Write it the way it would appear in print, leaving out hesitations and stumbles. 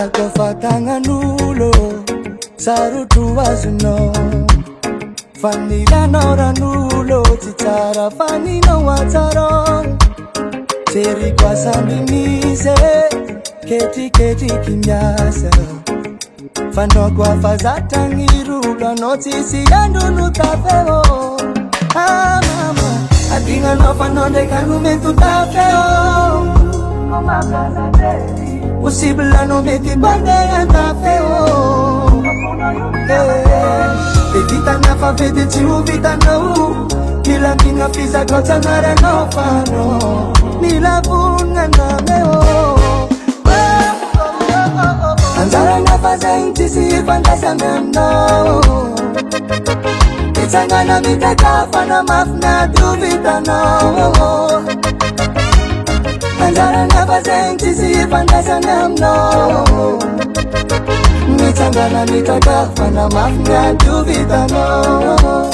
Ako fatanganulo Sarutru azunao Fanila ranulo Titara fanina wataro Teri kwa sambimise Keti kinyasa Fano kwa fazatangirulo Notisi yandunu tafeo mama Adinga no fanonde kanumentu tafeo Usibla no meti bande ya tafeo Evita na favete ti uvita no Kila minga fiza kota nare no fano Nila bunga na meo Anzara na faza intisi fantasa memno Itangana mitaka fana mafna duvita no Anzara na faza intisi fantasa memno Mitangana mitaka fana mafna duvita no